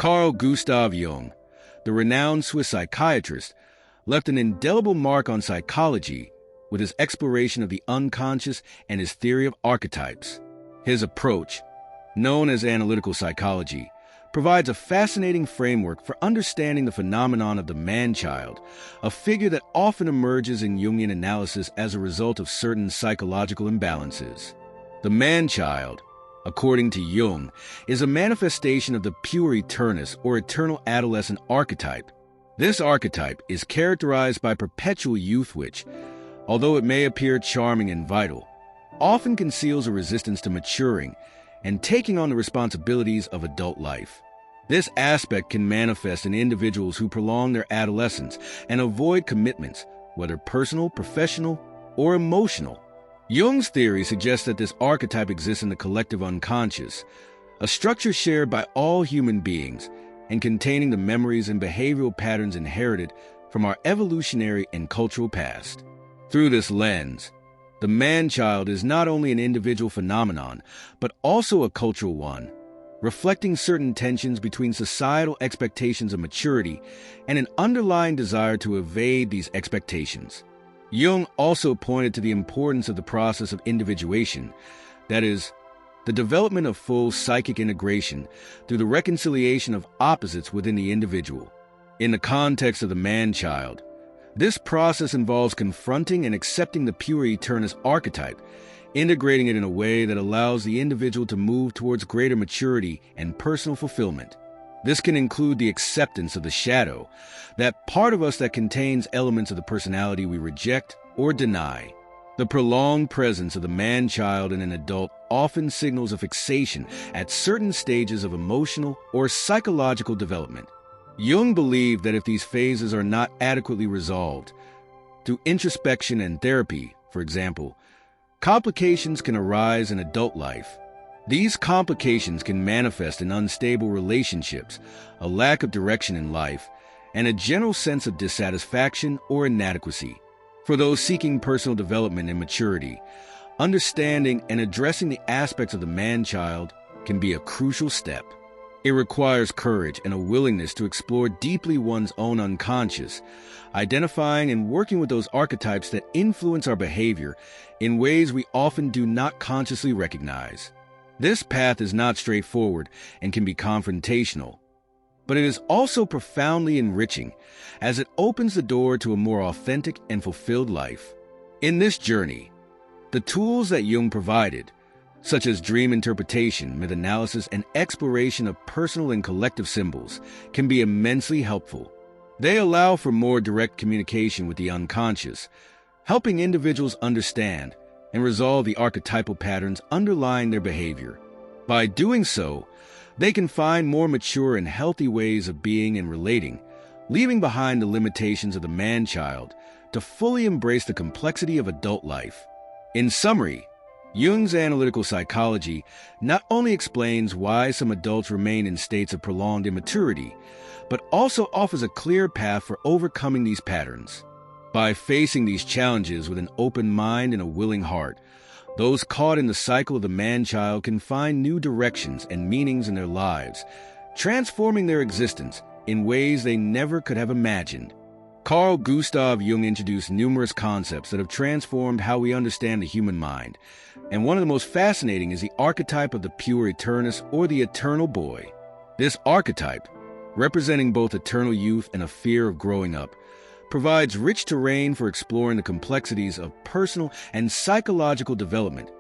Carl Gustav Jung, the renowned Swiss psychiatrist, left an indelible mark on psychology with his exploration of the unconscious and his theory of archetypes. His approach, known as analytical psychology, provides a fascinating framework for understanding the phenomenon of the manchild, a figure that often emerges in Jungian analysis as a result of certain psychological imbalances. The manchild, according to Jung, is a manifestation of the pure eternus or eternal adolescent archetype. This archetype is characterized by perpetual youth which, although it may appear charming and vital, often conceals a resistance to maturing and taking on the responsibilities of adult life. This aspect can manifest in individuals who prolong their adolescence and avoid commitments, whether personal, professional, or emotional. Jung's theory suggests that this archetype exists in the collective unconscious, a structure shared by all human beings and containing the memories and behavioral patterns inherited from our evolutionary and cultural past. Through this lens, the man-child is not only an individual phenomenon, but also a cultural one, reflecting certain tensions between societal expectations of maturity and an underlying desire to evade these expectations. Jung also pointed to the importance of the process of individuation, that is, the development of full psychic integration through the reconciliation of opposites within the individual. In the context of the man-child, this process involves confronting and accepting the pure eternus archetype, integrating it in a way that allows the individual to move towards greater maturity and personal fulfillment. This can include the acceptance of the shadow, that part of us that contains elements of the personality we reject or deny. The prolonged presence of the man-child in an adult often signals a fixation at certain stages of emotional or psychological development. Jung believed that if these phases are not adequately resolved, through introspection and therapy, for example, complications can arise in adult life. These complications can manifest in unstable relationships, a lack of direction in life, and a general sense of dissatisfaction or inadequacy. For those seeking personal development and maturity, understanding and addressing the aspects of the man-child can be a crucial step. It requires courage and a willingness to explore deeply one's own unconscious, identifying and working with those archetypes that influence our behavior in ways we often do not consciously recognize. This path is not straightforward and can be confrontational, but it is also profoundly enriching as it opens the door to a more authentic and fulfilled life. In this journey, the tools that Jung provided, such as dream interpretation, myth analysis, and exploration of personal and collective symbols, can be immensely helpful. They allow for more direct communication with the unconscious, helping individuals understand and resolve the archetypal patterns underlying their behavior. By doing so, they can find more mature and healthy ways of being and relating, leaving behind the limitations of the man-child to fully embrace the complexity of adult life. In summary, Jung's analytical psychology not only explains why some adults remain in states of prolonged immaturity, but also offers a clear path for overcoming these patterns. By facing these challenges with an open mind and a willing heart, those caught in the cycle of the man-child can find new directions and meanings in their lives, transforming their existence in ways they never could have imagined. Carl Gustav Jung introduced numerous concepts that have transformed how we understand the human mind, and one of the most fascinating is the archetype of the pure eternus or the eternal boy. This archetype, representing both eternal youth and a fear of growing up, provides rich terrain for exploring the complexities of personal and psychological development,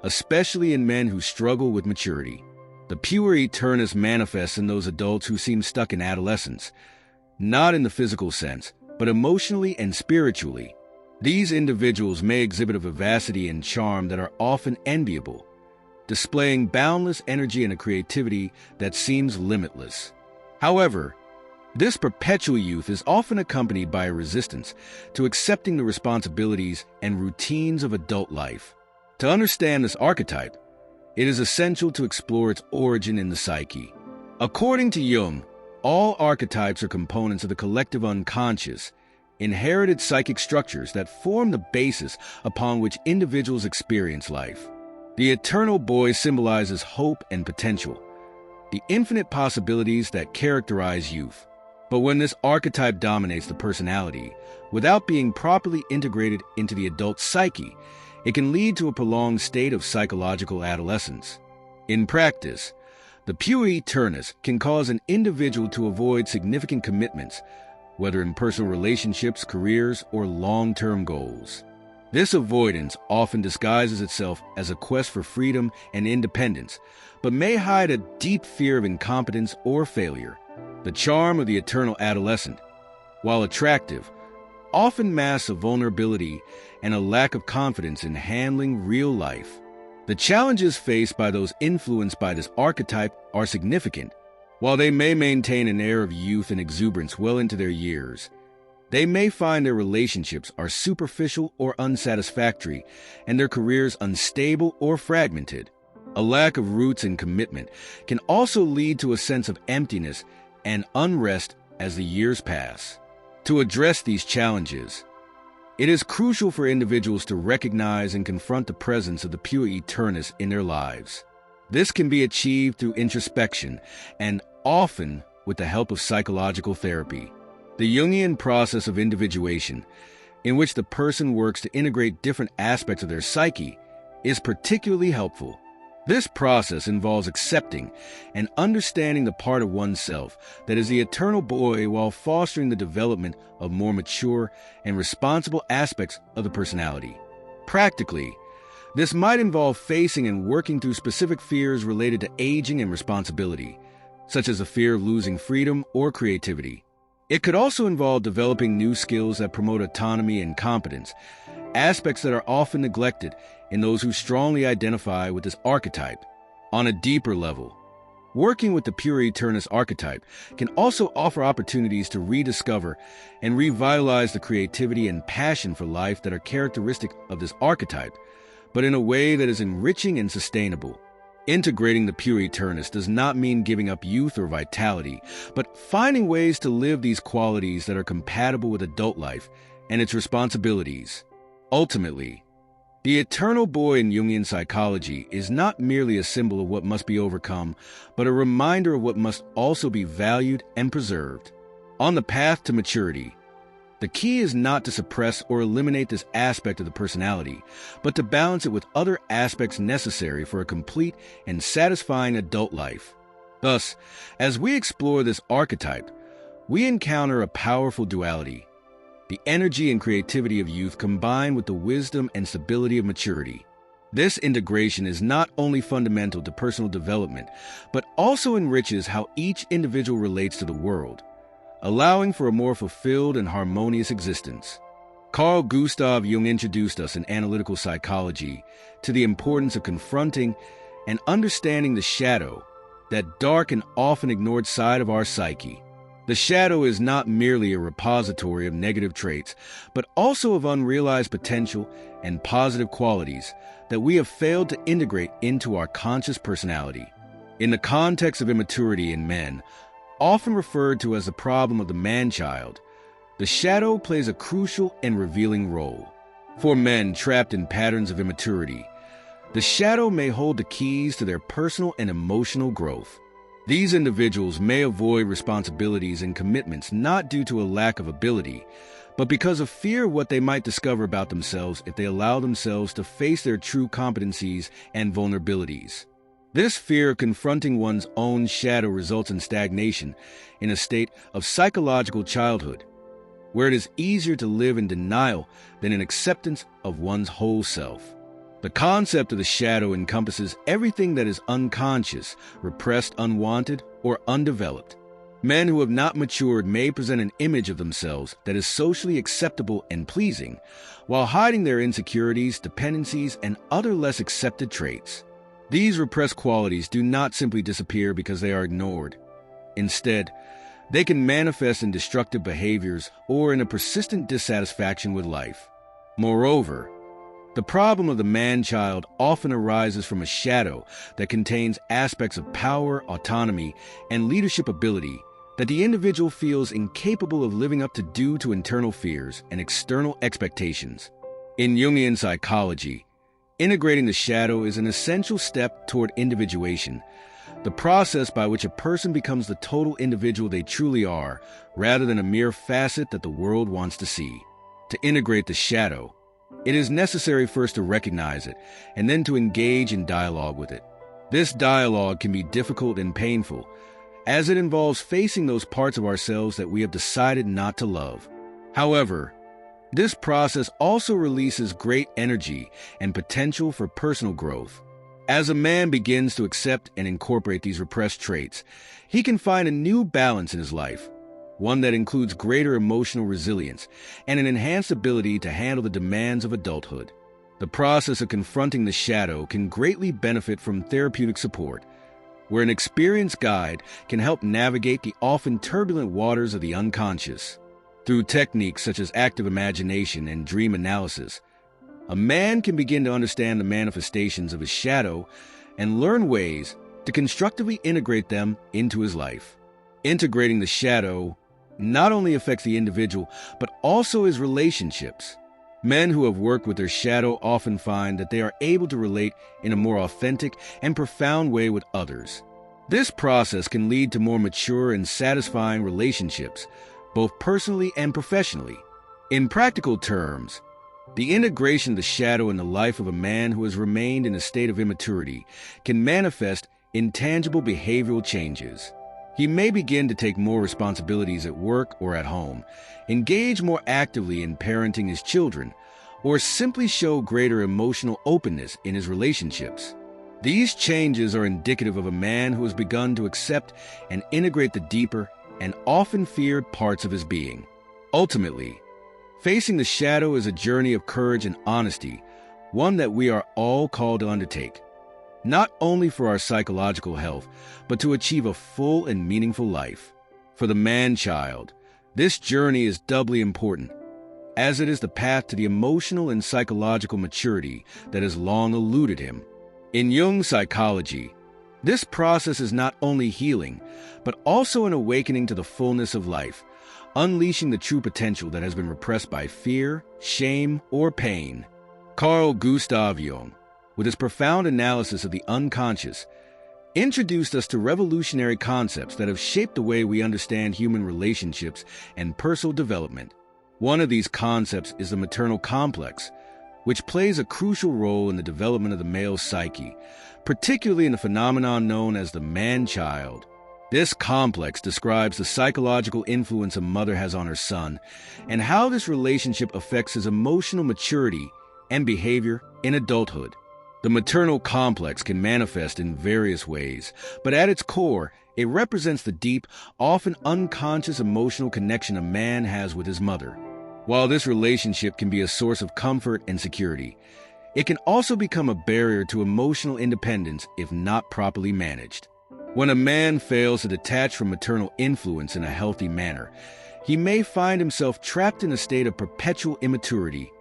especially in men who struggle with maturity. The pure eternus manifests in those adults who seem stuck in adolescence, not in the physical sense, but emotionally and spiritually. These individuals may exhibit a vivacity and charm that are often enviable, displaying boundless energy and a creativity that seems limitless. However, this perpetual youth is often accompanied by a resistance to accepting the responsibilities and routines of adult life. To understand this archetype, it is essential to explore its origin in the psyche. According to Jung, all archetypes are components of the collective unconscious, inherited psychic structures that form the basis upon which individuals experience life. The eternal boy symbolizes hope and potential, the infinite possibilities that characterize youth. But when this archetype dominates the personality, without being properly integrated into the adult psyche, it can lead to a prolonged state of psychological adolescence. In practice, the pueri aeternus can cause an individual to avoid significant commitments, whether in personal relationships, careers, or long-term goals. This avoidance often disguises itself as a quest for freedom and independence, but may hide a deep fear of incompetence or failure. The charm of the eternal adolescent, while attractive, often masks a vulnerability and a lack of confidence in handling real life. The challenges faced by those influenced by this archetype are significant. While they may maintain an air of youth and exuberance well into their years, they may find their relationships are superficial or unsatisfactory, and their careers unstable or fragmented. A lack of roots and commitment can also lead to a sense of emptiness and unrest as the years pass. To address these challenges, it is crucial for individuals to recognize and confront the presence of the pueri aeternus in their lives. This can be achieved through introspection and often with the help of psychological therapy. The Jungian process of individuation, in which the person works to integrate different aspects of their psyche, is particularly helpful. This process involves accepting and understanding the part of oneself that is the eternal boy while fostering the development of more mature and responsible aspects of the personality. Practically, this might involve facing and working through specific fears related to aging and responsibility, such as the fear of losing freedom or creativity. It could also involve developing new skills that promote autonomy and competence, aspects that are often neglected in those who strongly identify with this archetype. On a deeper level, working with the pueri aeternus archetype can also offer opportunities to rediscover and revitalize the creativity and passion for life that are characteristic of this archetype, but in a way that is enriching and sustainable. Integrating the pueri aeternus does not mean giving up youth or vitality, but finding ways to live these qualities that are compatible with adult life and its responsibilities. Ultimately, the eternal boy in Jungian psychology is not merely a symbol of what must be overcome, but a reminder of what must also be valued and preserved. On the path to maturity, the key is not to suppress or eliminate this aspect of the personality, but to balance it with other aspects necessary for a complete and satisfying adult life. Thus, as we explore this archetype, we encounter a powerful duality: the energy and creativity of youth combined with the wisdom and stability of maturity. This integration is not only fundamental to personal development, but also enriches how each individual relates to the world, allowing for a more fulfilled and harmonious existence. Carl Gustav Jung introduced us in analytical psychology to the importance of confronting and understanding the shadow, that dark and often ignored side of our psyche. The shadow is not merely a repository of negative traits, but also of unrealized potential and positive qualities that we have failed to integrate into our conscious personality. In the context of immaturity in men, often referred to as the problem of the manchild, the shadow plays a crucial and revealing role. For men trapped in patterns of immaturity, the shadow may hold the keys to their personal and emotional growth. These individuals may avoid responsibilities and commitments not due to a lack of ability, but because of fear of what they might discover about themselves if they allow themselves to face their true competencies and vulnerabilities. This fear of confronting one's own shadow results in stagnation, in a state of psychological childhood, where it is easier to live in denial than in acceptance of one's whole self. The concept of the shadow encompasses everything that is unconscious, repressed, unwanted, or undeveloped. Men who have not matured may present an image of themselves that is socially acceptable and pleasing, while hiding their insecurities, dependencies, and other less accepted traits. These repressed qualities do not simply disappear because they are ignored. Instead, they can manifest in destructive behaviors or in a persistent dissatisfaction with life. Moreover, the problem of the man-child often arises from a shadow that contains aspects of power, autonomy, and leadership ability that the individual feels incapable of living up to due to internal fears and external expectations. In Jungian psychology, integrating the shadow is an essential step toward individuation, the process by which a person becomes the total individual they truly are, rather than a mere facet that the world wants to see. To integrate the shadow, it is necessary first to recognize it, and then to engage in dialogue with it. This dialogue can be difficult and painful, as it involves facing those parts of ourselves that we have decided not to love. However, this process also releases great energy and potential for personal growth. As a man begins to accept and incorporate these repressed traits, he can find a new balance in his life, one that includes greater emotional resilience and an enhanced ability to handle the demands of adulthood. The process of confronting the shadow can greatly benefit from therapeutic support, where an experienced guide can help navigate the often turbulent waters of the unconscious. Through techniques such as active imagination and dream analysis, a man can begin to understand the manifestations of his shadow and learn ways to constructively integrate them into his life. Integrating the shadow not only affects the individual, but also his relationships. Men who have worked with their shadow often find that they are able to relate in a more authentic and profound way with others. This process can lead to more mature and satisfying relationships, both personally and professionally. In practical terms, the integration of the shadow in the life of a man who has remained in a state of immaturity can manifest in tangible behavioral changes. He may begin to take more responsibilities at work or at home, engage more actively in parenting his children, or simply show greater emotional openness in his relationships. These changes are indicative of a man who has begun to accept and integrate the deeper and often feared parts of his being. Ultimately, facing the shadow is a journey of courage and honesty, one that we are all called to undertake, not only for our psychological health, but to achieve a full and meaningful life. For the man-child, this journey is doubly important, as it is the path to the emotional and psychological maturity that has long eluded him. In Jung's psychology, this process is not only healing, but also an awakening to the fullness of life, unleashing the true potential that has been repressed by fear, shame, or pain. Carl Jung, with his profound analysis of the unconscious, introduced us to revolutionary concepts that have shaped the way we understand human relationships and personal development. One of these concepts is the maternal complex, which plays a crucial role in the development of the male psyche, particularly in the phenomenon known as the manchild. This complex describes the psychological influence a mother has on her son and how this relationship affects his emotional maturity and behavior in adulthood. The maternal complex can manifest in various ways, but at its core, it represents the deep, often unconscious emotional connection a man has with his mother. While this relationship can be a source of comfort and security, it can also become a barrier to emotional independence if not properly managed. When a man fails to detach from maternal influence in a healthy manner, he may find himself trapped in a state of perpetual immaturity,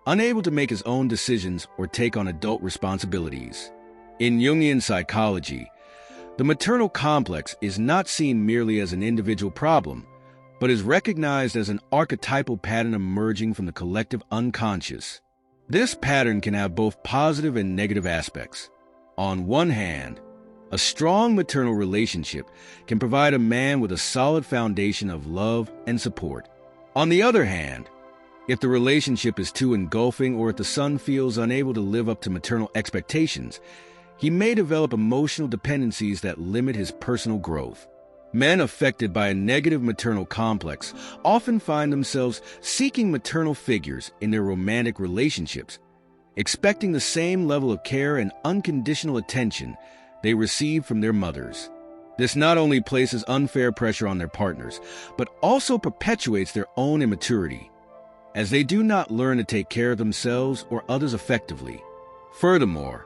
unable to make his own decisions or take on adult responsibilities. In Jungian psychology, the maternal complex is not seen merely as an individual problem, but is recognized as an archetypal pattern emerging from the collective unconscious. This pattern can have both positive and negative aspects. On one hand, a strong maternal relationship can provide a man with a solid foundation of love and support. On the other hand, if the relationship is too engulfing or if the son feels unable to live up to maternal expectations, he may develop emotional dependencies that limit his personal growth. Men affected by a negative maternal complex often find themselves seeking maternal figures in their romantic relationships, expecting the same level of care and unconditional attention they receive from their mothers. This not only places unfair pressure on their partners, but also perpetuates their own immaturity, as they do not learn to take care of themselves or others effectively. Furthermore,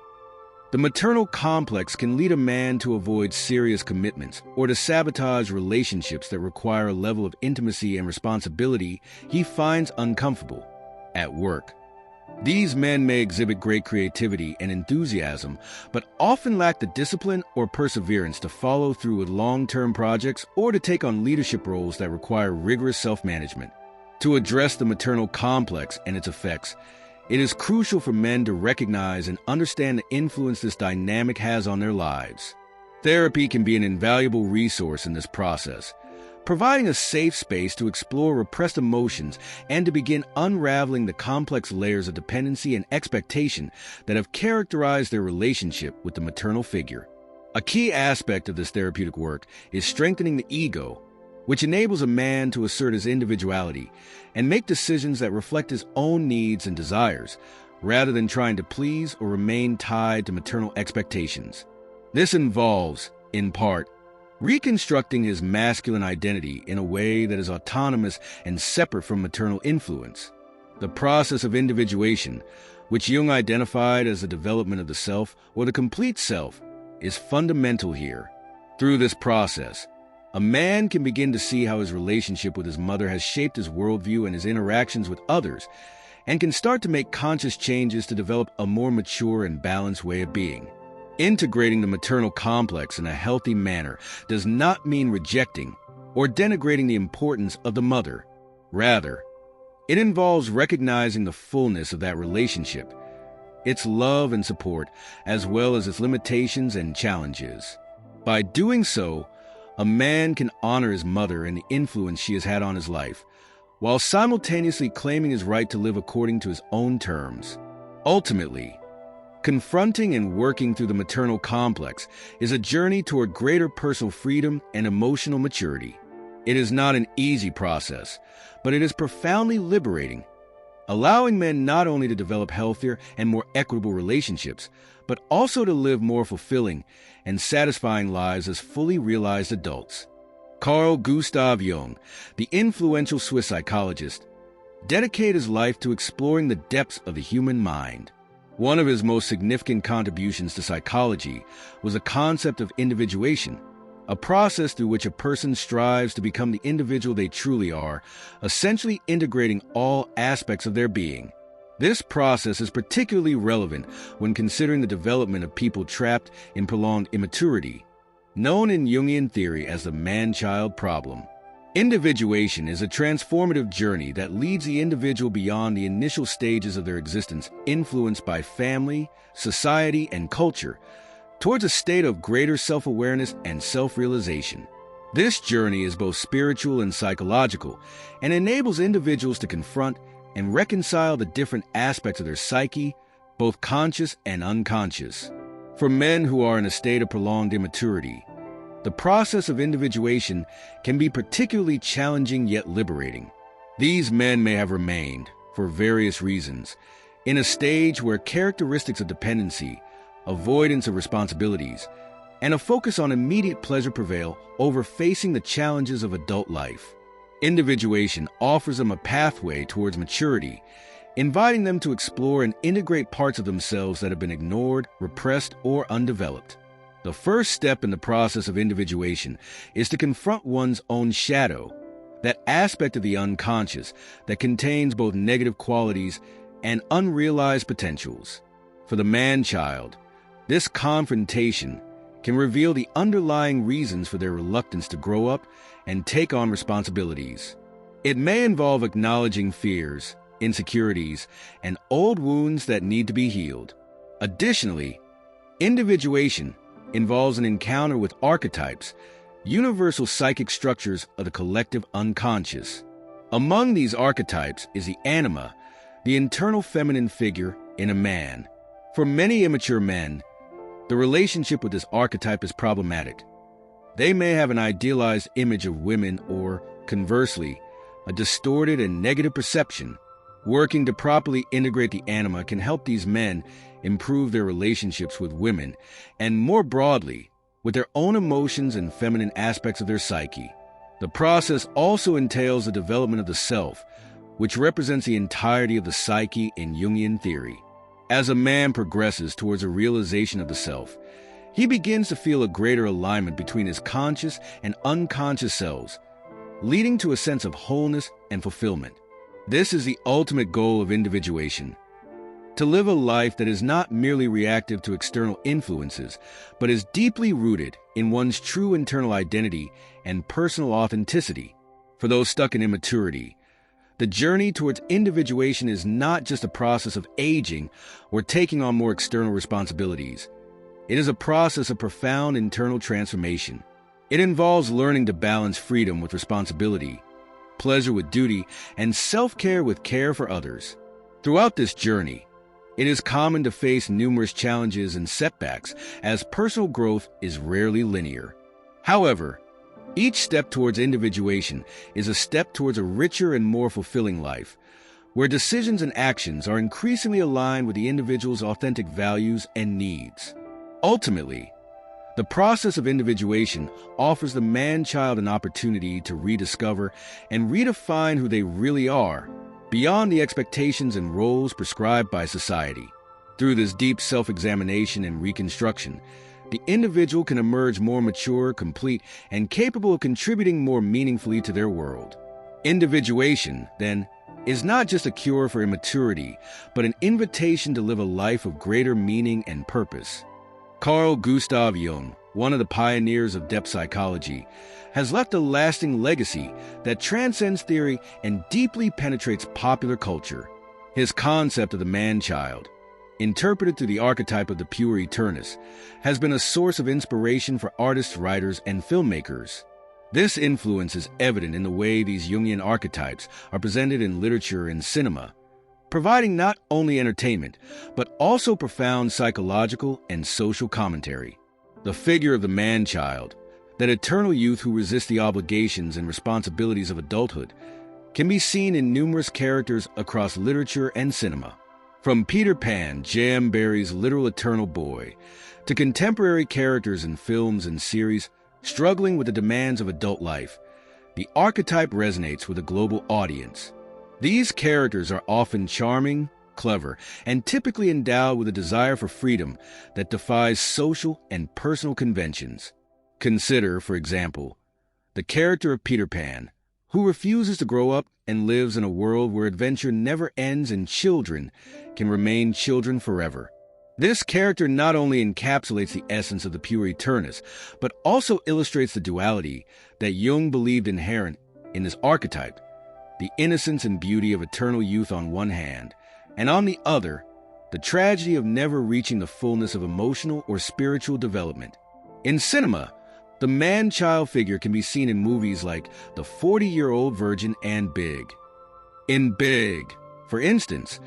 the maternal complex can lead a man to avoid serious commitments or to sabotage relationships that require a level of intimacy and responsibility he finds uncomfortable. At work, these men may exhibit great creativity and enthusiasm, but often lack the discipline or perseverance to follow through with long-term projects or to take on leadership roles that require rigorous self-management. To address the maternal complex and its effects, it is crucial for men to recognize and understand the influence this dynamic has on their lives. Therapy can be an invaluable resource in this process, providing a safe space to explore repressed emotions and to begin unraveling the complex layers of dependency and expectation that have characterized their relationship with the maternal figure. A key aspect of this therapeutic work is strengthening the ego, which enables a man to assert his individuality and make decisions that reflect his own needs and desires, rather than trying to please or remain tied to maternal expectations. This involves, in part, reconstructing his masculine identity in a way that is autonomous and separate from maternal influence. The process of individuation, which Jung identified as the development of the self or the complete self, is fundamental here. Through this process, a man can begin to see how his relationship with his mother has shaped his worldview and his interactions with others, and can start to make conscious changes to develop a more mature and balanced way of being. Integrating the maternal complex in a healthy manner does not mean rejecting or denigrating the importance of the mother. Rather, it involves recognizing the fullness of that relationship, its love and support, as well as its limitations and challenges. By doing so, a man can honor his mother and the influence she has had on his life, while simultaneously claiming his right to live according to his own terms. Ultimately, confronting and working through the maternal complex is a journey toward greater personal freedom and emotional maturity. It is not an easy process, but it is profoundly liberating, allowing men not only to develop healthier and more equitable relationships, but also to live more fulfilling and satisfying lives as fully realized adults. Carl Jung, the influential Swiss psychologist, dedicated his life to exploring the depths of the human mind. One of his most significant contributions to psychology was the concept of individuation, a process through which a person strives to become the individual they truly are, essentially integrating all aspects of their being. This process is particularly relevant when considering the development of people trapped in prolonged immaturity, known in Jungian theory as the manchild problem. Individuation is a transformative journey that leads the individual beyond the initial stages of their existence, influenced by family, society, and culture, towards a state of greater self-awareness and self-realization. This journey is both spiritual and psychological, and enables individuals to confront and reconcile the different aspects of their psyche, both conscious and unconscious. For men who are in a state of prolonged immaturity, the process of individuation can be particularly challenging yet liberating. These men may have remained, for various reasons, in a stage where characteristics of dependency, avoidance of responsibilities, and a focus on immediate pleasure prevail over facing the challenges of adult life. Individuation offers them a pathway towards maturity, inviting them to explore and integrate parts of themselves that have been ignored, repressed, or undeveloped. The first step in the process of individuation is to confront one's own shadow, that aspect of the unconscious that contains both negative qualities and unrealized potentials. For the man-child, this confrontation can reveal the underlying reasons for their reluctance to grow up and take on responsibilities. It may involve acknowledging fears, insecurities, and old wounds that need to be healed. Additionally, individuation involves an encounter with archetypes, universal psychic structures of the collective unconscious. Among these archetypes is the anima, the internal feminine figure in a man. For many immature men, the relationship with this archetype is problematic. They may have an idealized image of women or, conversely, a distorted and negative perception. Working to properly integrate the anima can help these men improve their relationships with women and, more broadly, with their own emotions and feminine aspects of their psyche. The process also entails the development of the self, which represents the entirety of the psyche in Jungian theory. As a man progresses towards a realization of the self, he begins to feel a greater alignment between his conscious and unconscious selves, leading to a sense of wholeness and fulfillment. This is the ultimate goal of individuation: to live a life that is not merely reactive to external influences, but is deeply rooted in one's true internal identity and personal authenticity. For those stuck in immaturity, the journey towards individuation is not just a process of aging or taking on more external responsibilities. It is a process of profound internal transformation. It involves learning to balance freedom with responsibility, pleasure with duty, and self-care with care for others. Throughout this journey, it is common to face numerous challenges and setbacks, as personal growth is rarely linear. However, each step towards individuation is a step towards a richer and more fulfilling life, where decisions and actions are increasingly aligned with the individual's authentic values and needs. Ultimately, the process of individuation offers the man-child an opportunity to rediscover and redefine who they really are, beyond the expectations and roles prescribed by society. Through this deep self-examination and reconstruction, the individual can emerge more mature, complete, and capable of contributing more meaningfully to their world. Individuation, then, is not just a cure for immaturity, but an invitation to live a life of greater meaning and purpose. Carl Gustav Jung, one of the pioneers of depth psychology, has left a lasting legacy that transcends theory and deeply penetrates popular culture. His concept of the man-child, interpreted through the archetype of the pure eternus, has been a source of inspiration for artists, writers, and filmmakers. This influence is evident in the way these Jungian archetypes are presented in literature and cinema, providing not only entertainment, but also profound psychological and social commentary. The figure of the man-child, that eternal youth who resists the obligations and responsibilities of adulthood, can be seen in numerous characters across literature and cinema. From Peter Pan, J.M. Barrie's literal eternal boy, to contemporary characters in films and series struggling with the demands of adult life, the archetype resonates with a global audience. These characters are often charming, clever, and typically endowed with a desire for freedom that defies social and personal conventions. Consider, for example, the character of Peter Pan, who refuses to grow up and lives in a world where adventure never ends and children can remain children forever. This character not only encapsulates the essence of the pure eternus, but also illustrates the duality that Jung believed inherent in this archetype: the innocence and beauty of eternal youth on one hand, and on the other, the tragedy of never reaching the fullness of emotional or spiritual development. In cinema, the man-child figure can be seen in movies like The 40-Year-Old Virgin and Big. In Big, for instance,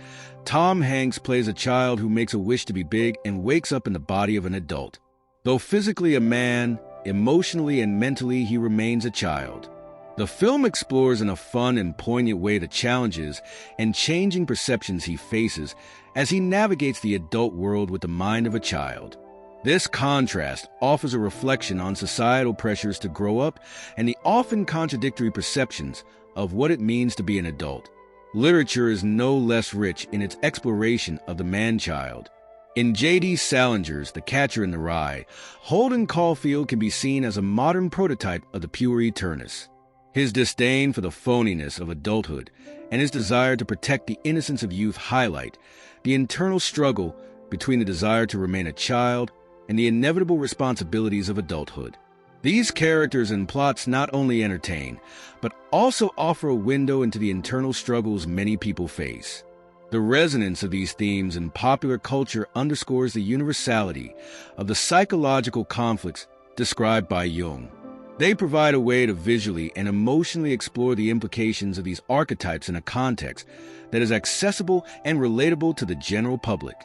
Tom Hanks plays a child who makes a wish to be big and wakes up in the body of an adult. Though physically a man, emotionally and mentally he remains a child. The film explores in a fun and poignant way the challenges and changing perceptions he faces as he navigates the adult world with the mind of a child. This contrast offers a reflection on societal pressures to grow up and the often contradictory perceptions of what it means to be an adult. Literature is no less rich in its exploration of the man-child. In J.D. Salinger's The Catcher in the Rye, Holden Caulfield can be seen as a modern prototype of the pure eternus. His disdain for the phoniness of adulthood and his desire to protect the innocence of youth highlight the internal struggle between the desire to remain a child and the inevitable responsibilities of adulthood. These characters and plots not only entertain, but also offer a window into the internal struggles many people face. The resonance of these themes in popular culture underscores the universality of the psychological conflicts described by Jung. They provide a way to visually and emotionally explore the implications of these archetypes in a context that is accessible and relatable to the general public.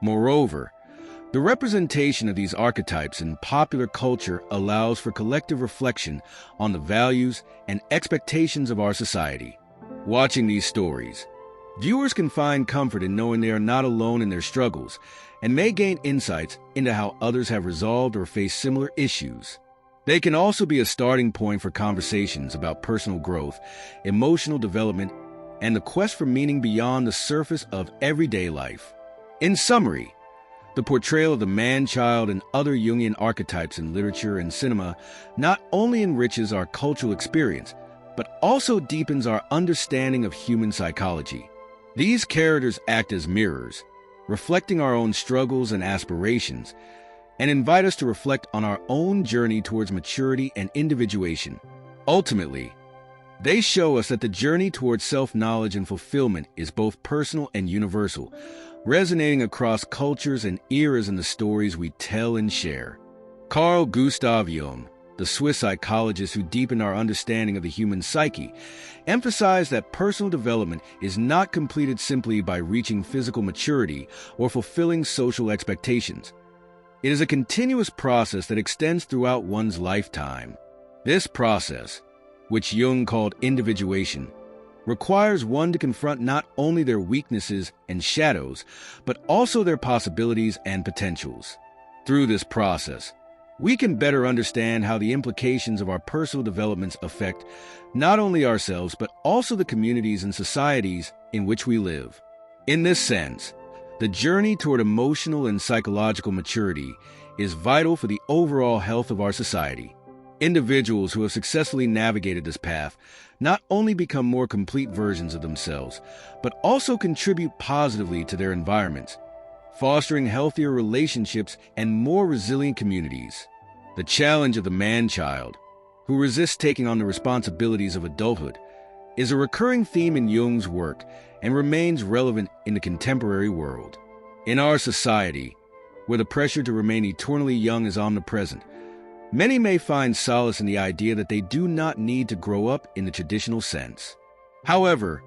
Moreover, the representation of these archetypes in popular culture allows for collective reflection on the values and expectations of our society. Watching these stories, viewers can find comfort in knowing they are not alone in their struggles and may gain insights into how others have resolved or faced similar issues. They can also be a starting point for conversations about personal growth, emotional development, and the quest for meaning beyond the surface of everyday life. In summary, the portrayal of the man-child and other Jungian archetypes in literature and cinema not only enriches our cultural experience, but also deepens our understanding of human psychology. These characters act as mirrors, reflecting our own struggles and aspirations, and invite us to reflect on our own journey towards maturity and individuation. Ultimately, they show us that the journey towards self-knowledge and fulfillment is both personal and universal, resonating across cultures and eras in the stories we tell and share. Carl Jung, the Swiss psychologist who deepened our understanding of the human psyche, emphasized that personal development is not completed simply by reaching physical maturity or fulfilling social expectations. It is a continuous process that extends throughout one's lifetime. This process, which Jung called individuation, requires one to confront not only their weaknesses and shadows, but also their possibilities and potentials. Through this process, we can better understand how the implications of our personal developments affect not only ourselves, but also the communities and societies in which we live. In this sense, the journey toward emotional and psychological maturity is vital for the overall health of our society. Individuals who have successfully navigated this path not only become more complete versions of themselves, but also contribute positively to their environments, fostering healthier relationships and more resilient communities. The challenge of the manchild, who resists taking on the responsibilities of adulthood, is a recurring theme in Jung's work and remains relevant in the contemporary world. In our society, where the pressure to remain eternally young is omnipresent, many may find solace in the idea that they do not need to grow up in the traditional sense. However,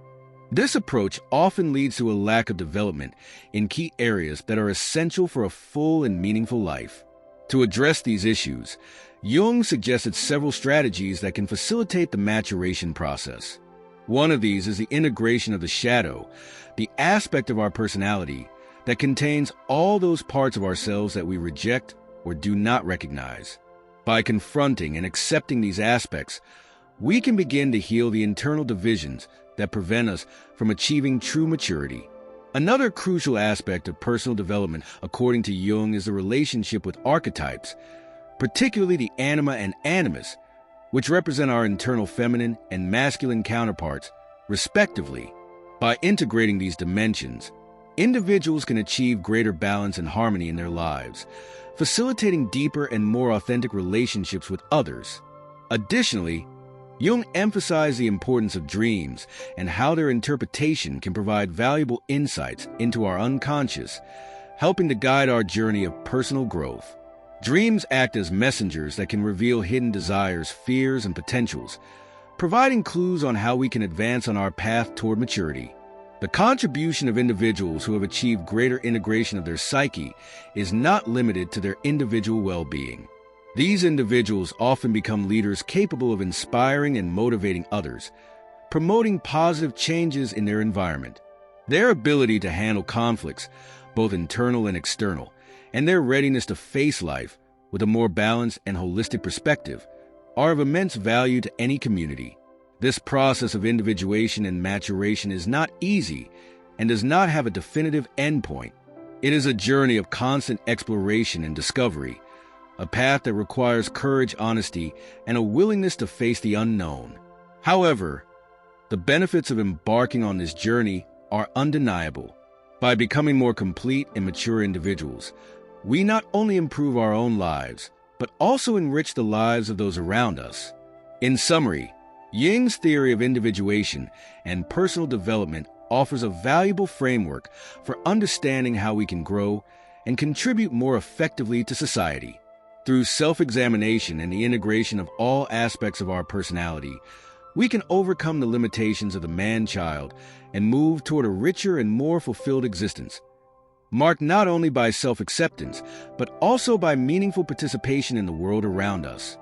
this approach often leads to a lack of development in key areas that are essential for a full and meaningful life. To address these issues, Jung suggested several strategies that can facilitate the maturation process. One of these is the integration of the shadow, the aspect of our personality that contains all those parts of ourselves that we reject or do not recognize. By confronting and accepting these aspects, we can begin to heal the internal divisions that prevent us from achieving true maturity. Another crucial aspect of personal development, according to Jung, is the relationship with archetypes, particularly the anima and animus, which represent our internal feminine and masculine counterparts, respectively. By integrating these dimensions, individuals can achieve greater balance and harmony in their lives, facilitating deeper and more authentic relationships with others. Additionally, Jung emphasized the importance of dreams and how their interpretation can provide valuable insights into our unconscious, helping to guide our journey of personal growth. Dreams act as messengers that can reveal hidden desires, fears, and potentials, providing clues on how we can advance on our path toward maturity. The contribution of individuals who have achieved greater integration of their psyche is not limited to their individual well-being. These individuals often become leaders capable of inspiring and motivating others, promoting positive changes in their environment. Their ability to handle conflicts, both internal and external, and their readiness to face life with a more balanced and holistic perspective are of immense value to any community. This process of individuation and maturation is not easy and does not have a definitive endpoint. It is a journey of constant exploration and discovery, a path that requires courage, honesty, and a willingness to face the unknown. However, the benefits of embarking on this journey are undeniable. By becoming more complete and mature individuals, we not only improve our own lives, but also enrich the lives of those around us. In summary, Jung's theory of individuation and personal development offers a valuable framework for understanding how we can grow and contribute more effectively to society. Through self-examination and the integration of all aspects of our personality, we can overcome the limitations of the man-child and move toward a richer and more fulfilled existence, marked not only by self-acceptance, but also by meaningful participation in the world around us.